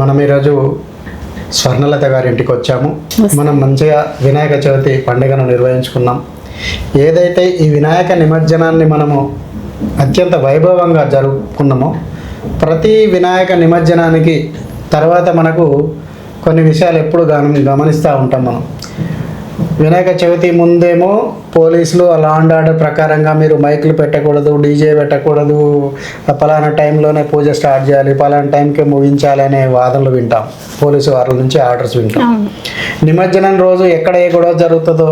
మనం ఈరోజు స్వర్ణలత గారి ఇంటికి వచ్చాము. మనం మంచిగా వినాయక చవితి పండుగను నిర్వహించుకున్నాం. ఏదైతే ఈ వినాయక నిమజ్జనాన్ని మనము అత్యంత వైభవంగా జరుపుకున్నామో, ప్రతి వినాయక నిమజ్జనానికి తర్వాత మనకు కొన్ని విషయాలు ఎప్పుడు గమనిస్తూ ఉంటాం. మనం వినాయక చవితి ముందేమో పోలీసులు లా అండ్ ఆర్డర్ ప్రకారంగా మీరు మైకులు పెట్టకూడదు, డీజే పెట్టకూడదు, పలానా టైంలోనే పూజ స్టార్ట్ చేయాలి, పలానా టైంకే ముగించాలి అనే వాదనలు వింటాం. పోలీసు వారి నుంచి ఆర్డర్స్ వింటాం. నిమజ్జనం రోజు ఎక్కడ ఏ గొడవ జరుగుతుందో,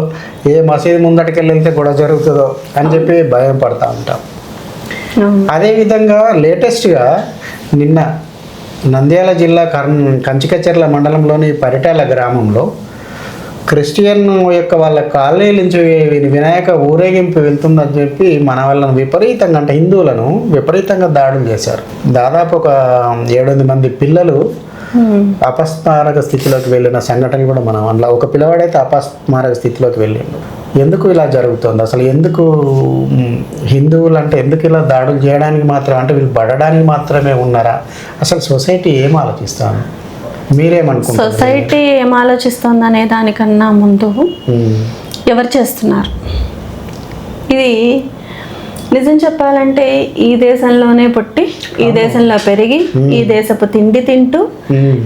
ఏ మసీదు ముందటికి వెళ్తే గొడవ జరుగుతుందో అని చెప్పి భయం పడుతూ ఉంటాం. అదేవిధంగా లేటెస్ట్గా నిన్న నంద్యాల జిల్లా కంచికచెర్ల మండలంలోని పరిటాల గ్రామంలో క్రిస్టియన్ యొక్క వాళ్ళ కాలనీ నుంచి వినాయక ఊరేగింపు వెళ్తుందని చెప్పి మన వాళ్ళను విపరీతంగా, అంటే హిందువులను విపరీతంగా దాడులు చేశారు. దాదాపు ఒక 7-8 మంది పిల్లలు అపస్మారక స్థితిలోకి వెళ్ళిన సంఘటన కూడా మనం అందులో ఒక పిల్లవాడైతే అపస్మారక స్థితిలోకి వెళ్ళిండు. ఎందుకు ఇలా జరుగుతుంది? అసలు ఎందుకు హిందువులు అంటే ఎందుకు ఇలా దాడులు చేయడానికి మాత్రం, అంటే వీళ్ళు పడడానికి మాత్రమే ఉన్నారా? అసలు సొసైటీ ఏం ఆలోచిస్తాను, మీరేమనుకుంటారు? సొసైటీ ఏం ఆలోచిస్తుంది అనే దానికన్నా ముందు ఎవరు చేస్తున్నారు? ఇది నిజం చెప్పాలంటే ఈ దేశంలోనే పుట్టి, ఈ దేశంలో పెరిగి, ఈ దేశపు తిండి తింటూ,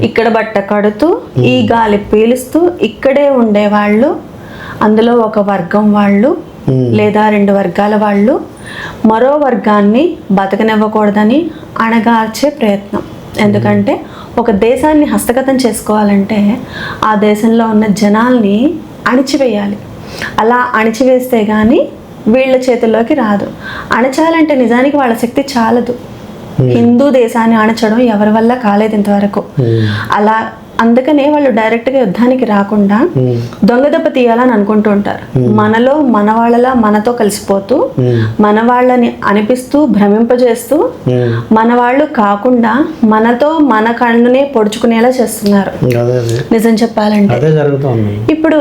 ఇక్కడ బట్ట కడుతూ, ఈ గాలి పీలుస్తూ ఇక్కడే ఉండేవాళ్ళు, అందులో ఒక వర్గం వాళ్ళు లేదా 2 వర్గాల వాళ్ళు మరో వర్గాన్ని బతకనివ్వకూడదని అణగార్చే ప్రయత్నం. ఎందుకంటే ఒక దేశాన్ని హస్తగతం చేసుకోవాలంటే ఆ దేశంలో ఉన్న జనాల్ని అణిచివేయాలి. అలా అణిచివేస్తే కానీ వీళ్ళ చేతుల్లోకి రాదు. అణచాలంటే నిజానికి వాళ్ళ శక్తి చాలదు. హిందూ దేశాన్ని అణచడం ఎవరి వల్ల కాలేదు ఇంతవరకు. అలా అందుకనే వాళ్ళు డైరెక్ట్గా యుద్ధానికి రాకుండా దొంగ దెబ్బ తీయాలని అనుకుంటూ ఉంటారు. మనలో మన వాళ్ళలా మనతో కలిసిపోతూ, మన వాళ్ళని అనిపిస్తూ భ్రమింపజేస్తూ, మన వాళ్ళు కాకుండా మనతో మన కళ్ళునే పొడుచుకునేలా చేస్తున్నారు. నిజం చెప్పాలంటే ఇప్పుడు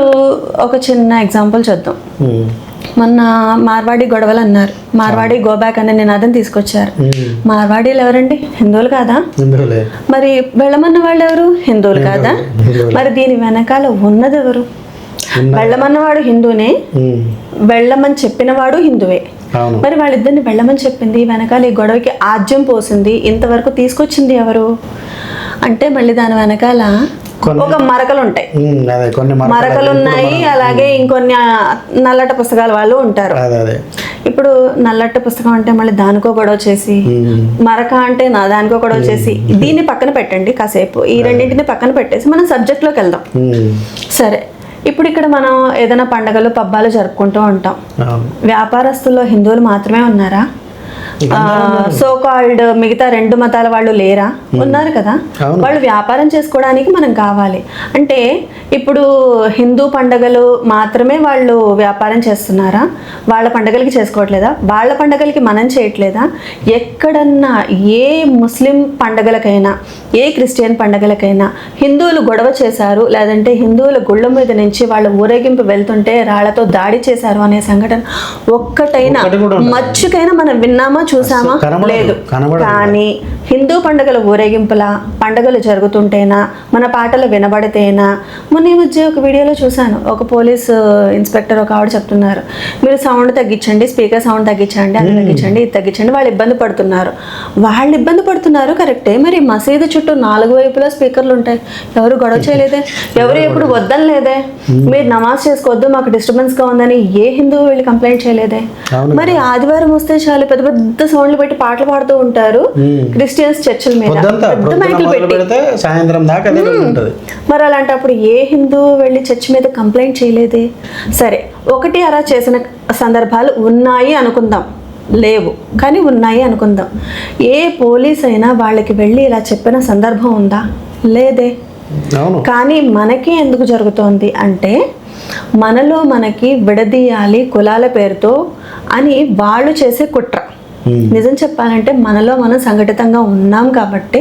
ఒక చిన్న ఎగ్జాంపుల్ చూద్దాం. మొన్న మార్వాడి గొడవలు అన్నారు. మార్వాడి గోబ్యాక్ అనే నినాదం తీసుకొచ్చారు. మార్వాడీలు ఎవరండి? హిందువులు కాదా? మరి వెళ్ళమన్న వాళ్ళు ఎవరు? హిందువులు కాదా? మరి దీని వెనకాల ఉన్నది ఎవరు? వెళ్ళమన్నవాడు హిందూనే, వెళ్ళమని చెప్పినవాడు హిందువే. మరి వాళ్ళిద్దరిని వెళ్ళమని చెప్పింది, వెనకాల ఈ గొడవకి ఆజ్యం పోసింది, ఇంతవరకు తీసుకొచ్చింది ఎవరు అంటే మళ్ళీ దాని వెనకాల ఒక మరకలు ఉంటాయి, మరకలు ఉన్నాయి. అలాగే ఇంకొన్ని నల్లట పుస్తకాల వాళ్ళు ఉంటారు. ఇప్పుడు నల్లట పుస్తకం అంటే మళ్ళీ దానికో గొడవ చేసి, మరక అంటే దానికో గొడవ చేసి, దీన్ని పక్కన పెట్టండి కాసేపు. ఈ రెండింటిని పక్కన పెట్టేసి మనం సబ్జెక్ట్లోకి వెళ్దాం. సరే, ఇప్పుడు ఇక్కడ మనం ఏదైనా పండగలు పబ్బాలు జరుపుకుంటూ ఉంటాం. వ్యాపారస్తుల్లో హిందువులు మాత్రమే ఉన్నారా? సో కాల్డ్ మిగతా 2 మతాల వాళ్ళు లేరా? ఉన్నారు కదా. వాళ్ళు వ్యాపారం చేసుకోవడానికి మనం కావాలి. అంటే ఇప్పుడు హిందూ పండగలు మాత్రమే వాళ్ళు వ్యాపారం చేస్తున్నారా? వాళ్ళ పండగలకి చేసుకోవట్లేదా? వాళ్ళ పండగలకి మనం చేయట్లేదా? ఎక్కడన్నా ఏ ముస్లిం పండగలకైనా, ఏ క్రిస్టియన్ పండగలకైనా హిందువులు గొడవ చేశారు, లేదంటే హిందువుల గుళ్ళ మీద నుంచి వాళ్ళ ఊరేగింపు వెళ్తుంటే రాళ్లతో దాడి చేశారు అనే సంఘటన ఒక్కటైనా మచ్చుకైనా మనం విన్నామా, చూసామా? లేదు. కానీ హిందూ పండుగల ఊరేగింపులా పండుగలు జరుగుతుంటేనా, మన పాటలు వినబడితేనా? మొన్న ఈ మధ్య ఒక వీడియోలో చూశాను, ఒక పోలీస్ ఇన్స్పెక్టర్ ఒక ఆవిడ చెప్తున్నారు, మీరు సౌండ్ తగ్గించండి, స్పీకర్ సౌండ్ తగ్గించండి, అది తగ్గించండి, ఇది తగ్గించండి. వాళ్ళు ఇబ్బంది పడుతున్నారు కరెక్టే. మరి మసీదు చుట్టూ 4 వైపులా స్పీకర్లు ఉంటాయి. ఎవరు గొడవ చేయలేదే, ఎవరు ఎప్పుడు వద్దనలేదే, మీరు నమాజ్ చేసుకోవద్దు మాకు డిస్టర్బెన్స్గా ఉందని ఏ హిందువు వెళ్ళి కంప్లైంట్ చేయలేదే. మరి ఆదివారం వస్తే చాలు పెద్ద పెద్ద సౌండ్లు పెట్టి పాటలు పాడుతూ ఉంటారు క్రిస్టియన్స్ చర్చిల మీద, పెద్ద మైకులు పెట్టి సాయంత్రం దాకా. మరి అలాంటప్పుడు ఏ హిందువు వెళ్ళి చర్చ్ మీద కంప్లైంట్ చేయలేదే. సరే, ఒకటి అలా చేసిన సందర్భాలు ఉన్నాయి అనుకుందాం, లేవు కానీ ఉన్నాయి అనుకుందాం. ఏ పోలీస్ అయినా వాళ్ళకి వెళ్ళి ఇలా చెప్పిన సందర్భం ఉందా? లేదే. కానీ మనకి ఎందుకు జరుగుతోంది అంటే మనలో మనకి విడదీయాలి కులాల పేరుతో అని వాళ్ళు చేసే కుట్ర. నిజం చెప్పాలంటే మనలో మనం సంఘటితంగా ఉన్నాం కాబట్టి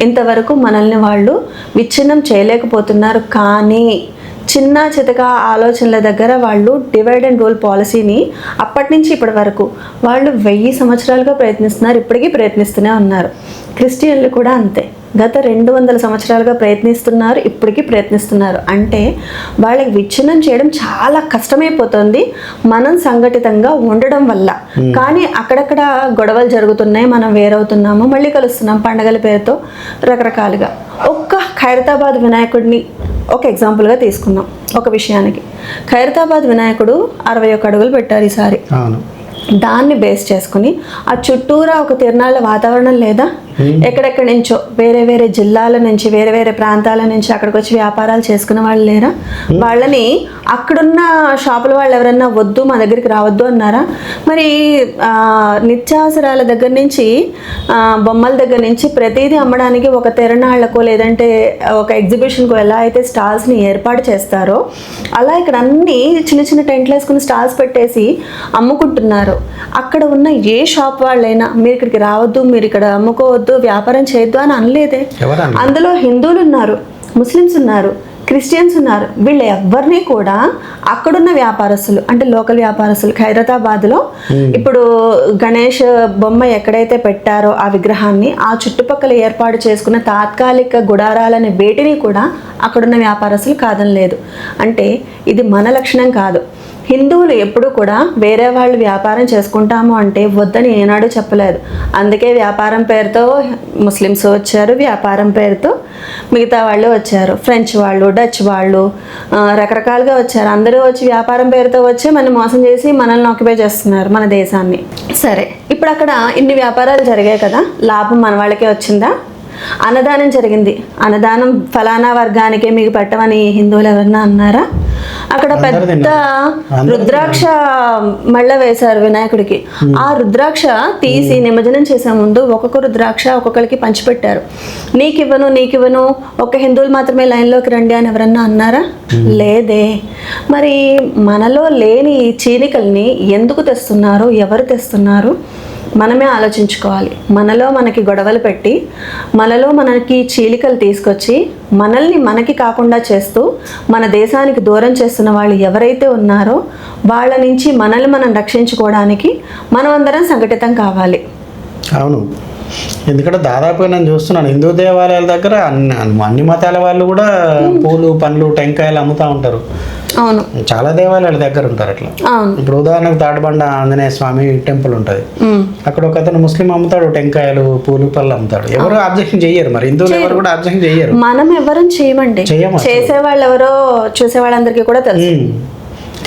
ఇంతవరకు మనల్ని వాళ్ళు విచ్ఛిన్నం చేయలేకపోతున్నారు. కానీ చిన్న చితక ఆలోచనల దగ్గర వాళ్ళు డివైడ్ అండ్ రూల్ పాలసీని అప్పటి నుంచి ఇప్పటి వరకు వాళ్ళు 1000 సంవత్సరాలుగా ప్రయత్నిస్తున్నారు, ఇప్పటికీ ప్రయత్నిస్తూనే ఉన్నారు. క్రిస్టియన్లు కూడా అంతే. గత 200 సంవత్సరాలుగా ప్రయత్నిస్తున్నారు, ఇప్పటికీ ప్రయత్నిస్తున్నారు. అంటే వాళ్ళకి విచ్ఛిన్నం చేయడం చాలా కష్టమైపోతుంది మనం సంఘటితంగా ఉండడం వల్ల. కానీ అక్కడక్కడ గొడవలు జరుగుతున్నాయి, మనం వేరవుతున్నాము, మళ్ళీ కలుస్తున్నాం పండగల పేరుతో రకరకాలుగా. ఒక్క ఖైరతాబాద్ వినాయకుడిని ఒక ఎగ్జాంపుల్గా తీసుకుందాం. ఒక విషయానికి ఖైరతాబాద్ వినాయకుడు 61 అడుగులు పెట్టారు ఈసారి. అవును. దాన్ని బేస్ చేసుకుని ఆ చుట్టూరా ఒక తిరునాళ్ళ వాతావరణం లేదా? ఎక్కడెక్కడి నుంచో వేరే వేరే జిల్లాల నుంచి వేరే వేరే ప్రాంతాల నుంచి అక్కడికి వచ్చి వ్యాపారాలు చేసుకునే వాళ్ళు లేరా? వాళ్ళని అక్కడున్న షాపుల వాళ్ళు ఎవరన్నా వద్దు మా దగ్గరికి రావద్దు అన్నారా? మరి నిత్యావసరాల దగ్గర నుంచి బొమ్మల దగ్గర నుంచి ప్రతిదీ అమ్మడానికి ఒక తిరునాళ్లకు లేదంటే ఒక ఎగ్జిబిషన్కు ఎలా అయితే స్టాల్స్ని ఏర్పాటు చేస్తారో అలా ఇక్కడ అన్ని చిన్న చిన్న టెంట్లు వేసుకుని స్టాల్స్ పెట్టేసి అమ్ముకుంటున్నారు. అక్కడ ఉన్న ఏ షాప్ వాళ్ళైనా మీరు ఇక్కడికి రావద్దు, మీరు ఇక్కడ అమ్ముకోవద్దు, వ్యాపారం చేయొద్దు అని అనలేదే. అందులో హిందువులు ఉన్నారు, ముస్లిమ్స్ ఉన్నారు, క్రిస్టియన్స్ ఉన్నారు. వీళ్ళు ఎవరిని కూడా అక్కడున్న వ్యాపారస్తులు అంటే లోకల్ వ్యాపారస్తులు ఖైరతాబాద్లో ఇప్పుడు గణేష్ బొమ్మ ఎక్కడైతే పెట్టారో ఆ విగ్రహాన్ని ఆ చుట్టుపక్కల ఏర్పాటు చేసుకున్న తాత్కాలిక గుడారాలని వేటిని కూడా అక్కడున్న వ్యాపారస్తులు కాదనలేదు. అంటే ఇది మన లక్షణం కాదు. హిందువులు ఎప్పుడు కూడా వేరే వాళ్ళు వ్యాపారం చేసుకుంటాము అంటే వద్దని ఏనాడు చెప్పలేదు. అందుకే వ్యాపారం పేరుతో ముస్లిమ్స్ వచ్చారు, వ్యాపారం పేరుతో మిగతా వాళ్ళు వచ్చారు, ఫ్రెంచ్ వాళ్ళు, డచ్ వాళ్ళు, రకరకాలుగా వచ్చారు. అందరూ వచ్చి వ్యాపారం పేరుతో వచ్చి మనం మోసం చేసి మనల్ని ఆక్యుపై చేస్తున్నారు మన దేశాన్ని. సరే, ఇప్పుడు అక్కడ ఇన్ని వ్యాపారాలు జరిగాయి కదా, లాభం మన వాళ్ళకే వచ్చిందా? అన్నదానం జరిగింది, అన్నదానం ఫలానా వర్గానికే మీకు పెట్టమని హిందువులు ఎవరన్నా అన్నారా? అక్కడ పెద్ద రుద్రాక్ష మళ్ళా వేశారు వినాయకుడికి. ఆ రుద్రాక్ష తీసి నిమజ్జనం చేసే ముందు ఒక్కొక్క రుద్రాక్ష ఒక్కొక్కరికి పంచిపెట్టారు. నీకివ్వను ఒక హిందువులు మాత్రమే లైన్లోకి రండి అని ఎవరన్నా అన్నారా? లేదే. మరి మనలో లేని చీలికల్ని ఎందుకు తెస్తున్నారు, ఎవరు తెస్తున్నారు? మనమే ఆలోచించుకోవాలి. మనలో మనకి గొడవలు పెట్టి మనలో మనకి చీలికలు తీసుకొచ్చి మనల్ని మనకి కాకుండా చేస్తూ మన దేశానికి దూరం చేస్తున్న వాళ్ళు ఎవరైతే ఉన్నారో వాళ్ళ నుంచి మనల్ని మనం రక్షించుకోవడానికి మనం అందరం సంఘటితం కావాలి. అవును. ఎందుకంటే దాదాపుగా నేను చూస్తున్నాను హిందూ దేవాలయాల దగ్గర అన్ని మతాల వాళ్ళు కూడా పూలు, పండ్లు, టెంకాయలు అమ్ముతూ ఉంటారు. అవును, చాలా దేవాలయాల దగ్గర ఉంటారు అట్లా. ఇప్పుడు ఉదాహరణకు తాటిబండ ఆంజనేయ స్వామి టెంపుల్ ఉంటుంది, అక్కడ ఒక అతను ముస్లిం అమ్ముతాడు, టెంకాయలు, పూలు, పళ్ళు అమ్ముతాడు. ఎవరు అబ్జెక్షన్ చెయ్యరు, మరి హిందువులు ఎవరు కూడా అబ్జెక్షన్ చెయ్యరు. మనం ఎవరం చేయమండి, చేసే వాళ్ళు ఎవరో చూసే వాళ్ళందరికీ కూడా తెలుసు.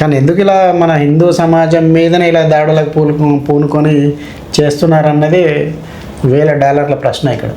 కానీ ఎందుకు ఇలా మన హిందూ సమాజం మీదనే ఇలా దాడులకు పూనుకొని చేస్తున్నారన్నది $1000 ప్రశ్న ఇక్కడ.